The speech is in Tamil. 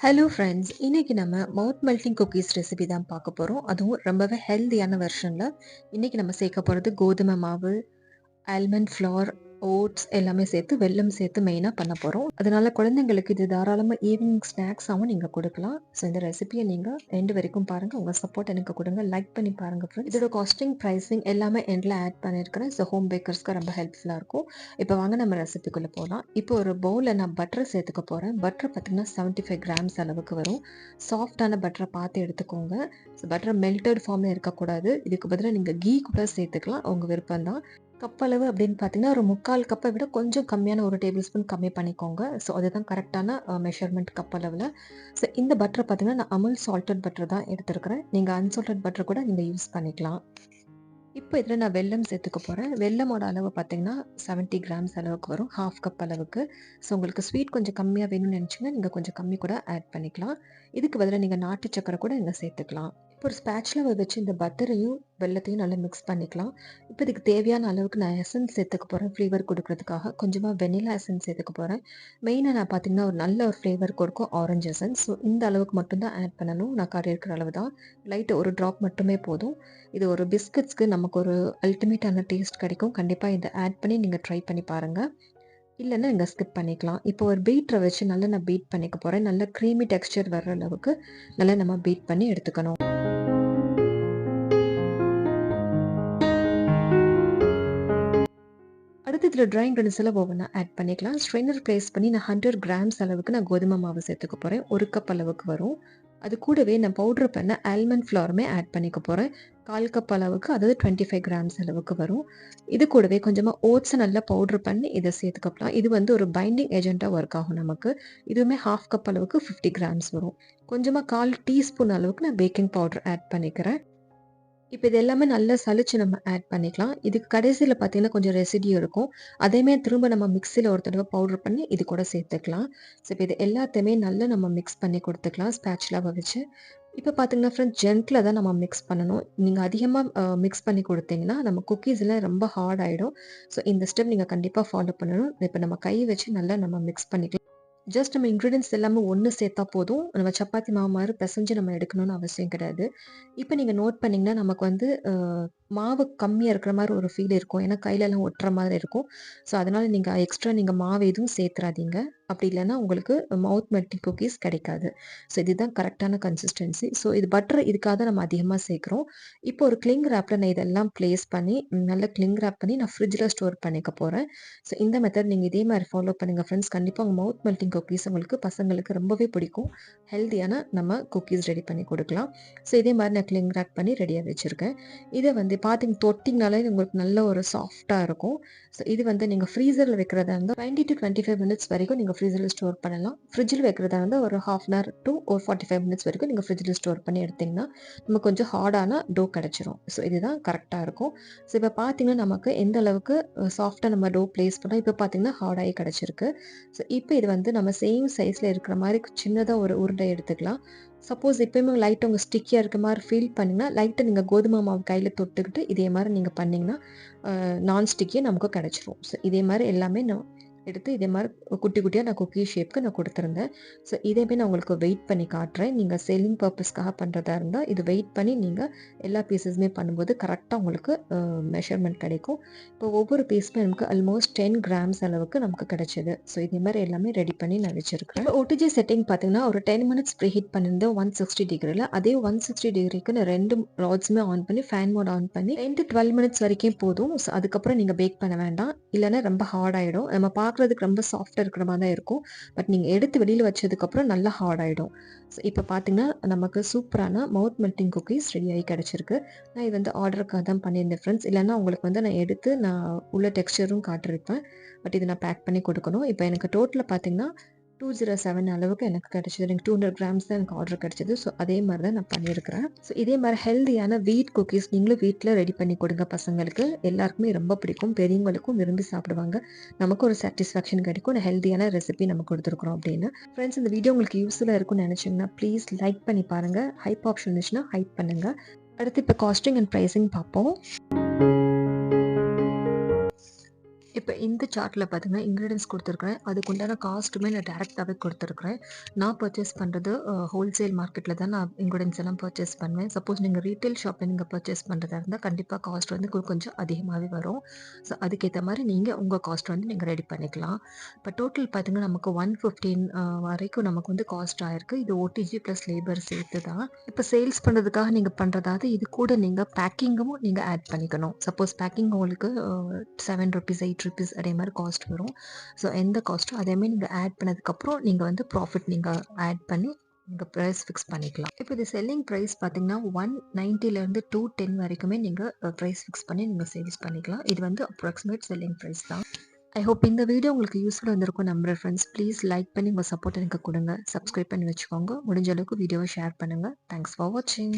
ஹலோ ஃப்ரெண்ட்ஸ், இன்னைக்கு நம்ம மவுத் மெல்டிங் குக்கீஸ் ரெசிபி தான் பார்க்க போகிறோம். அதுவும் ரொம்பவே ஹெல்தியான வெர்ஷனில். இன்னைக்கு நம்ம சேர்க்க போகிறது கோதுமை மாவு, ஆல்மண்ட் ஃப்ளவர், ஓட்ஸ் எல்லாமே சேர்த்து வெல்லம் சேர்த்து மெயினாக பண்ண போகிறோம். அதனால குழந்தைங்களுக்கு இது தாராளமாக ஈவினிங் ஸ்நாக்ஸாகவும் நீங்கள் கொடுக்கலாம். ஸோ இந்த ரெசிபியை நீங்கள் எண்டு வரைக்கும் பாருங்கள். உங்கள் சப்போர்ட் எனக்கு கொடுங்க. லைக் பண்ணி பாருங்கள் ஃப்ரெண்ட்ஸ். இதோட காஸ்டிங் ப்ரைஸிங் எல்லாமே எண்டில் ஆட் பண்ணியிருக்கிறேன். ஸோ ஹோம் பேக்கர்ஸ்க்கு ரொம்ப ஹெல்ப்ஃபுல்லாக இருக்கும். இப்போ வாங்க நம்ம ரெசிபிக்குள்ளே போகலாம். இப்போ ஒரு பவுலில் நான் பட்டர் சேர்த்துக்க போகிறேன். பட்டர் பார்த்தீங்கன்னா 75 கிராம்ஸ் அளவுக்கு வரும். சாஃப்டான பட்டரை பார்த்து எடுத்துக்கோங்க. ஸோ பட்டர் மெல்டட் ஃபார்மில் இருக்கக்கூடாது. இதுக்கு பதிலாக நீங்கள் கீ கூட சேர்த்துக்கலாம். உங்கள் விருப்பம் தான். கப் அளவு அப்படின்னு பார்த்தீங்கன்னா ஒரு 3/4 கப்பை விட கொஞ்சம் கம்மியான 1 டேபிள் ஸ்பூன் கம்மி பண்ணிக்கோங்க. ஸோ அதுதான் கரெக்டான மெஷர்மெண்ட் கப் அளவில். ஸோ இந்த பட்டர் பார்த்தீங்கன்னா நான் அமுல் சால்டட் பட்டர் தான் எடுத்துருக்கிறேன். நீங்கள் அன்சால்டட் பட்டர் கூட நீங்கள் யூஸ் பண்ணிக்கலாம். இப்போ இதில் நான் வெல்லம் சேர்த்துக்க போகிறேன். வெல்லமோட அளவு பார்த்தீங்கன்னா 70 கிராம்ஸ் அளவுக்கு வரும், 1/2 கப் அளவுக்கு. ஸோ உங்களுக்கு ஸ்வீட் கொஞ்சம் கம்மியாக வேணும்னு நினச்சிங்கன்னா நீங்கள் கொஞ்சம் கம்மி கூட ஆட் பண்ணிக்கலாம். இதுக்கு பதிலாக நீங்கள் நாட்டு சக்கரை கூட நீங்கள் சேர்த்துக்கலாம். இப்போ ஒரு ஸ்பேட்ச்ல வச்சு இந்த பட்டரையும் வெல்லத்தையும் நல்லா மிக்ஸ் பண்ணிக்கலாம். இப்போ இதுக்கு தேவையான அளவுக்கு நான் எசன்ஸ் சேர்த்துக்க போகிறேன். ஃப்ளேவர் கொடுக்கறதுக்காக கொஞ்சமாக வெனிலா எசன்ஸ் சேர்த்துக்க போகிறேன். மெயினாக நான் பார்த்தீங்கன்னா ஒரு நல்ல ஒரு ஃப்ளேவர் கொடுக்கும் ஆரஞ்சு எசன்ஸ். ஸோ இந்த அளவுக்கு மட்டும்தான் ஆட் பண்ணணும். நான் காட்டி இருக்கிற அளவு தான். லைட்டு ஒரு ட்ராப் மட்டுமே போதும். இது ஒரு பிஸ்கட்ஸ்க்கு நமக்கு ஒரு அல்டிமேட்டான டேஸ்ட் கிடைக்கும். கண்டிப்பாக இதை ஆட் பண்ணி நீங்கள் ட்ரை பண்ணி பாருங்கள். இல்லைன்னா நீங்கள் ஸ்கிப் பண்ணிக்கலாம். இப்போ ஒரு பீட்டரை வச்சு நல்லா நான் பீட் பண்ணிக்க போகிறேன். நல்ல க்ரீமி டெக்ஸ்சர் வர்ற அளவுக்கு நல்லா நம்ம பீட் பண்ணி எடுத்துக்கணும். அடுத்து இதில் ட்ரை இன்க்ரீடியன்ஸ் எல்லாம் ஒவ்வொன்றா ஆட் பண்ணிக்கலாம். ஸ்ட்ரெயினர் ப்ளேஸ் பண்ணி நான் 100 கிராம்ஸ் அளவுக்கு நான் கோதுமை மாவு சேர்த்துக்க போகிறேன். 1 கப் அளவுக்கு வரும். அது கூடவே நான் பவுடர் பண்ண ஆல்மண்ட் ஃப்ளவருமே ஆட் பண்ணிக்க போகிறேன். 1/4 கப் அளவுக்கு, அதாவது 25 கிராம்ஸ் அளவுக்கு வரும். இது கூடவே கொஞ்சமாக ஓட்ஸை நல்லா பவுடர் பண்ணி இதை சேர்த்துக்கலாம். இது வந்து ஒரு பைண்டிங் ஏஜென்ட்டாக ஒர்க் ஆகும் நமக்கு. இதுவுமே 1/2 கப் அளவுக்கு 50 கிராம்ஸ் வரும். கொஞ்சமாக 1/4 டீஸ்பூன் அளவுக்கு நான் பேக்கிங் பவுடர் ஆட் பண்ணிக்கிறேன். இப்போ இது எல்லாமே நல்லா சலிச்சு நம்ம ஆட் பண்ணிக்கலாம். இதுக்கு கடைசியில் பார்த்தீங்கன்னா கொஞ்சம் ரெசிடியூ இருக்கும். அதையுமே திரும்ப நம்ம மிக்சியில் ஒரு தடவை பவுடர் பண்ணி இது கூட சேர்த்துக்கலாம். ஸோ இப்போ இது எல்லாத்தையுமே நல்லா நம்ம மிக்ஸ் பண்ணி கொடுத்துக்கலாம் ஸ்பேட்ச்லாவை வச்சு. இப்போ பார்த்தீங்கன்னா ஃப்ரெண்ட்ஸ், ஜென்டில் தான் நம்ம மிக்ஸ் பண்ணணும். நீங்கள் அதிகமாக மிக்ஸ் பண்ணி கொடுத்தீங்கன்னா நம்ம குக்கீஸ்லாம் ரொம்ப ஹார்ட் ஆகிடும். ஸோ இந்த ஸ்டெப் நீங்கள் கண்டிப்பாக ஃபாலோ பண்ணணும். இப்போ நம்ம கை வச்சு நல்லா நம்ம மிக்ஸ் பண்ணிக்கலாம். ஜஸ்ட் நம்ம இன்க்ரீடியன்ஸ் எல்லாமே ஒன்று சேர்த்தா போதும். நம்ம சப்பாத்தி மாவு மாதிரி பிசைஞ்சு நம்ம எடுக்கணும்னு அவசியம் கிடையாது. இப்போ நீங்கள் நோட் பண்ணிங்கன்னா நமக்கு வந்து மாவு கம்மியாக இருக்கிற மாதிரி ஒரு ஃபீல் இருக்கும். ஏன்னா கையிலலாம் ஒட்டுற மாதிரி இருக்கும். ஸோ அதனால் நீங்கள் எக்ஸ்ட்ரா நீங்கள் மாவு எதுவும் சேர்த்துறாதீங்க. அப்படி இல்லைன்னா உங்களுக்கு மவுத் மெல்டிங் குக்கீஸ் கிடைக்காது. ஸோ இதுதான் கரெக்டான கன்சிஸ்டன்சி. ஸோ இது பட்டர் இதுக்காக தான் நம்ம அதிகமாக சேர்க்குறோம். இப்போ ஒரு கிளிங் ரேப்பில் நான் இதெல்லாம் ப்ளேஸ் பண்ணி நல்லா கிளிங் ரேப் பண்ணி நான் ஃப்ரிட்ஜில் ஸ்டோர் பண்ணிக்க போகிறேன். ஸோ இந்த மெத்தட் நீங்கள் இதே மாதிரி ஃபாலோ பண்ணுங்கள் ஃப்ரெண்ட்ஸ். கண்டிப்பாக உங்கள் மவுத் மெல்டிங் குக்கீஸ் உங்களுக்கு பசங்களுக்கு ரொம்பவே பிடிக்கும். ஹெல்த்தியான நம்ம குக்கீஸ் ரெடி பண்ணி கொடுக்கலாம். ஸோ இதே மாதிரி நான் கிளிங் ரேப் பண்ணி ரெடியாக வச்சுருக்கேன். இதை வந்து தொட்டிங்கனாலே உங்களுக்கு நல்ல ஒரு சாஃப்டாக இருக்கும். ஸோ இது வந்து நீங்கள் ஃப்ரீசரில் வைக்கிறதா இருந்தால் 20 to 25 மினிட்ஸ் வரைக்கும் நீங்கள் ஃப்ரீசரில் ஸ்டோர் பண்ணலாம். ஃப்ரிட்ஜில் வைக்கிறதா இருந்தால் ஒரு 1/2 அன் ஹவர் டு ஒரு 45 மினிட்ஸ் வரைக்கும் நீங்கள் ஃப்ரிட்ஜில் ஸ்டோர் பண்ணி எடுத்திங்கன்னா நமக்கு கொஞ்சம் ஹார்டான டோ கிடச்சிரும். ஸோ இதுதான் கரெக்டாக இருக்கும். ஸோ இப்போ பார்த்தீங்கன்னா நமக்கு எந்த அளவுக்கு சாஃப்டாக நம்ம டோ ப்ளேஸ் பண்ணோம். இப்போ பார்த்தீங்கன்னா ஹார்டாகி கிடச்சிருக்கு. ஸோ இப்போ இது வந்து நம்ம சேம் சைஸில் இருக்கிற மாதிரி சின்னதாக ஒரு உருண்டை எடுத்துக்கலாம். சப்போஸ் எப்பயுமே லைட்டாக உங்கள் ஸ்டிக்கியாக இருக்க மாதிரி ஃபீல் பண்ணிங்கன்னா லைட்டாக நீங்கள் கோதுமை மாவு கையில் தொட்டுக்கிட்டு இதே மாதிரி நீங்கள் பண்ணிங்கன்னா நான் ஸ்டிக்கே நமக்கு கிடச்சிரும். ஸோ இதே மாதிரி எல்லாமே நான் எடுத்து இதே மாதிரி குட்டி குட்டியாக நான் குக்கி ஷேப்க்கு நான் கொடுத்துருந்தேன். ஸோ இதேமே நான் உங்களுக்கு வெயிட் பண்ணி காட்டுறேன். நீங்கள் செல்லிங் பர்பஸ்க்காக பண்ணுறதா இருந்தால் இது வெயிட் பண்ணி நீங்கள் எல்லா பீஸஸுமே பண்ணும்போது கரெக்டாக உங்களுக்கு மெஷர்மெண்ட் கிடைக்கும். இப்போ ஒவ்வொரு பீஸுமே நமக்கு ஆல்மோஸ்ட் 10 கிராம்ஸ் அளவுக்கு நமக்கு கிடைச்சிது. ஸோ இதே மாதிரி எல்லாமே ரெடி பண்ணி நான் வச்சுருக்கிறேன். இப்போ ஓடிஜி செட்டிங் பார்த்தீங்கன்னா ஒரு 10 மினிட்ஸ் ப்ரீ ஹீட் பண்ணியிருந்தேன் 160 டிகிரியில். அதே 160 டிகிரிக்கு நான் 2 ராட்ஸுமே ஆன் பண்ணி ஃபேன் மோட் ஆன் பண்ணி 10 to 12 மினிட்ஸ் வரைக்கும் போதும். ஸோ அதுக்கப்புறம் நீங்கள் பேக் பண்ண வேண்டாம். இல்லைன்னா ரொம்ப ஹார்ட் ஆகிடும். நம்ம பார்க்குறதுக்கு ரொம்ப சாஃப்டாக இருக்கிற மாதிரி தான் இருக்கும். பட் நீங்கள் எடுத்து வெளியில் வச்சதுக்கப்புறம் நல்லா ஹார்ட் ஆகிடும். ஸோ இப்போ பார்த்தீங்கன்னா நமக்கு சூப்பரான மவுத் மெல்டிங் குக்கீஸ் ரெடியாகி கிடச்சிருக்கு. நான் இது வந்து ஆர்டருக்காக தான் பண்ணியிருந்தேன் ஃப்ரெண்ட்ஸ். இல்லைன்னா உங்களுக்கு வந்து நான் எடுத்து நான் உள்ள டெக்ஸ்சரும் காட்டிருப்பேன். பட் இதை நான் பேக் பண்ணி கொடுக்கணும். இப்போ எனக்கு டோட்டலாக பார்த்தீங்கன்னா 207 அளவுக்கு எனக்கு கிடச்சிது. எனக்கு 200 கிராம்ஸ் தான் எனக்கு ஆர்டர் கிடச்சிது. ஸோ அதே மாதிரி தான் நான் பண்ணியிருக்கிறேன். ஸோ இதே மாதிரி ஹெல்தியான வீட் குக்கீஸ் நீங்களும் வீட்டில் ரெடி பண்ணி கொடுங்க பசங்களுக்கு. எல்லாருக்குமே ரொம்ப பிடிக்கும். பெரியவங்களுக்கும் விரும்பி சாப்பிடுவாங்க. நமக்கு ஒரு சாட்டிஸ்ஃபேக்ஷன் கிடைக்கும். நான் ஹெல்தியான ரெசிபி நம்ம கொடுத்துருக்குறோம் அப்படின்னு. ஃப்ரெண்ட்ஸ், இந்த வீடியோ உங்களுக்கு யூஸ்ஃபுல்லாக இருக்கும்னு நினச்சிங்கன்னா ப்ளீஸ் லைக் பண்ணி பாருங்கள். ஹைப் ஆப்ஷன் இருந்துச்சுன்னா ஹைப் பண்ணுங்கள். அடுத்து இப்போ காஸ்டிங் அண்ட் ப்ரைஸிங் பார்ப்போம். இப்ப இந்த சார்ட்ல பார்த்தீங்கன்னா, இன்கிரீடியன்ட்ஸ் குடுத்துருக்கிறேன். அதுக்கு உண்டான காஸ்ட்டுமே நான் டைரக்ட்டாவே குடுத்துருக்கிறேன். நான் பர்ச்சேஸ் பண்றது ஹோல்சேல் மார்க்கெட்ல தான் நான் இன்கிரீடியன்ட்ஸ் எல்லாம் பர்ச்சேஸ் பண்ணுவேன். சப்போஸ் நீங்க ரீட்டெயில் ஷாப்ல நீங்க பர்ச்சேஸ் பண்றதா இருந்தா, கண்டிப்பா காஸ்ட் வந்து கொஞ்சம் அதிகமாவே வரும். ஸோ அதுக்கேத்த மாரி நீங்க உங்க காஸ்ட் வந்து நீங்க ரெடி பண்ணிக்கலாம். இப்ப டோட்டல் பார்த்தீங்கன்னா, நமக்கு 115 வரைக்கும் நமக்கு வந்து காஸ்ட் ஆயிருக்கு. இது ஓடிஜி பிளஸ் லேபர் சேர்த்து தான். இப்ப சேல்ஸ் பண்றதுக்காக நீங்க பண்றதாவது, இது கூட நீங்க பேக்கிங்கும் நீங்க ஆட் பண்ணிக்கணும். சப்போஸ் பேக்கிங் உங்களுக்கு ₹7, ₹8 அதே மாரி காஸ்ட் வரும். ஸோ எந்த காஸ்ட்டோ அதேமாரி நீங்க ஆட் பண்ணதுக்கப்புறம், நீங்க வந்து ப்ராஃபிட் நீங்க ஆட் பண்ணி நீங்க பிரைஸ் ஃபிக்ஸ் பண்ணிக்கலாம். இப்ப இது செல்லிங் பிரைஸ் பார்த்தீங்கன்னா, 190லேருந்து 210 வரைக்குமே நீங்க பிரைஸ் ஃபிக்ஸ் பண்ணி நீங்க சேல்ஸ் பண்ணிக்கலாம். இது வந்து அப்ராக்ஸிமேட் செல்லிங் பிரைஸ் தான். ஐ ஹோப் இந்த வீடியோ உங்களுக்கு யூஸ்ஃபுல்லா இருந்திருக்கும் நம்புறேன் ஃப்ரெண்ட்ஸ். ப்ளீஸ் லைக் பண்ணி உங்க சப்போர்ட் எனக்கு குடுங்க. சப்ஸ்கிரைப் பண்ணி வச்சுக்கோங்க. முடிஞ்ச அளவுக்கு வீடியோவ ஷேர் பண்ணுங்க. தேங்க்ஸ் ஃபார் வாட்சிங்.